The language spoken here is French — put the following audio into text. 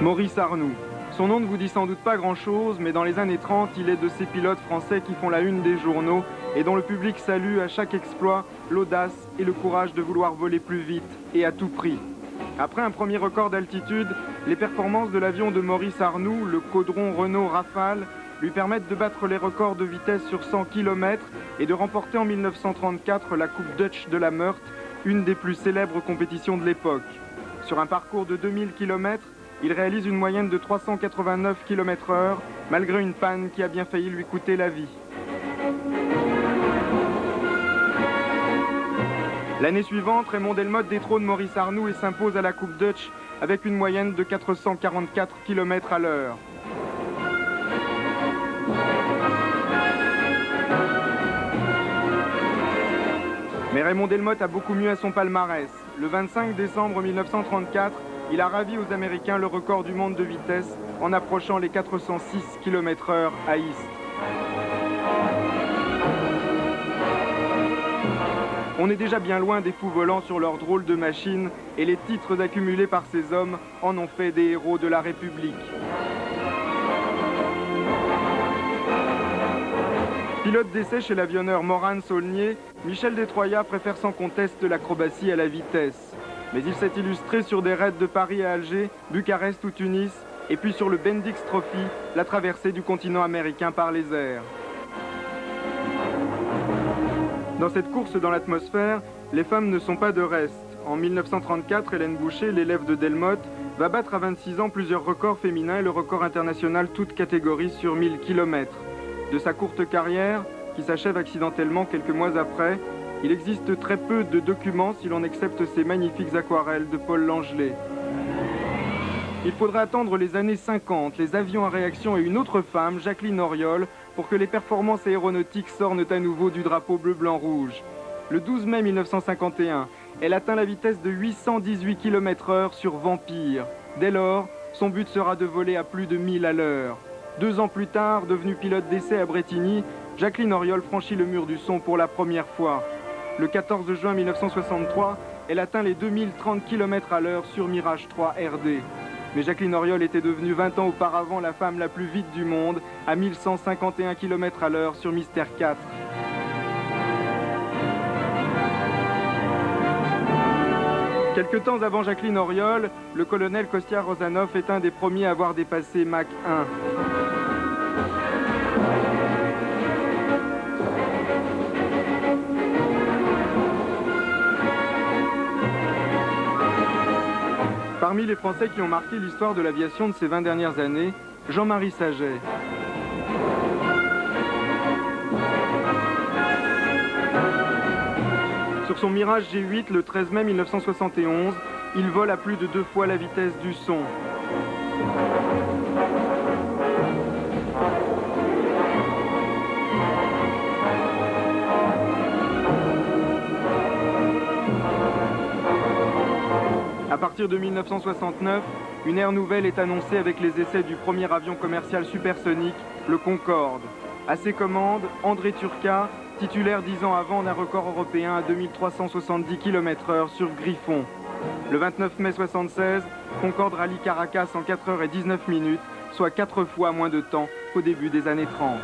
Maurice Arnoux. Son nom ne vous dit sans doute pas grand-chose, mais dans les années 30, il est de ces pilotes français qui font la une des journaux et dont le public salue à chaque exploit l'audace et le courage de vouloir voler plus vite et à tout prix. Après un premier record d'altitude, les performances de l'avion de Maurice Arnoux, le Caudron Renault Rafale, lui permettent de battre les records de vitesse sur 100 km et de remporter en 1934 la Coupe Dutch de la Meurthe, une des plus célèbres compétitions de l'époque. Sur un parcours de 2000 km, il réalise une moyenne de 389 km/h, malgré une panne qui a bien failli lui coûter la vie. L'année suivante, Raymond Delmotte détrône Maurice Arnoux et s'impose à la Coupe Dutch avec une moyenne de 444 km/h. Mais Raymond Delmotte a beaucoup mieux à son palmarès. Le 25 décembre 1934, il a ravi aux Américains le record du monde de vitesse en approchant les 406 km/h à Istres. On est déjà bien loin des fous volants sur leur drôle de machine et les titres accumulés par ces hommes en ont fait des héros de la République. Pilote d'essai chez l'avionneur Morane Saulnier, Michel Détroyat préfère sans conteste l'acrobatie à la vitesse. Mais il s'est illustré sur des raids de Paris à Alger, Bucarest ou Tunis, et puis sur le Bendix Trophy, la traversée du continent américain par les airs. Dans cette course dans l'atmosphère, les femmes ne sont pas de reste. En 1934, Hélène Boucher, l'élève de Delmotte, va battre à 26 ans plusieurs records féminins et le record international toutes catégories sur 1000 km. De sa courte carrière, qui s'achève accidentellement quelques mois après, il existe très peu de documents si l'on accepte ces magnifiques aquarelles de Paul Langelet. Il faudra attendre les années 50, les avions à réaction et une autre femme, Jacqueline Auriol, pour que les performances aéronautiques sortent à nouveau du drapeau bleu-blanc-rouge. Le 12 mai 1951, elle atteint la vitesse de 818 km/h sur Vampire. Dès lors, son but sera de voler à plus de 1000 à l'heure. 2 ans plus tard, devenue pilote d'essai à Brétigny, Jacqueline Auriol franchit le mur du son pour la première fois. Le 14 juin 1963, elle atteint les 2030 km à l'heure sur Mirage 3 RD. Mais Jacqueline Auriol était devenue 20 ans auparavant la femme la plus vite du monde, à 1151 km à l'heure sur Mystère 4. Quelque temps avant Jacqueline Auriol, le colonel Kostia Rozanov est un des premiers à avoir dépassé Mach 1. Parmi les Français qui ont marqué l'histoire de l'aviation de ces 20 dernières années, Jean-Marie Saget. Sur son Mirage G8, le 13 mai 1971, il vole à plus de 2 fois la vitesse du son. À partir de 1969, une ère nouvelle est annoncée avec les essais du premier avion commercial supersonique, le Concorde. À ses commandes, André Turcat, titulaire 10 ans avant d'un record européen à 2370 km/h sur Griffon. Le 29 mai 1976, Concorde rallie Caracas en 4 h 19 min, soit 4 fois moins de temps qu'au début des années 30.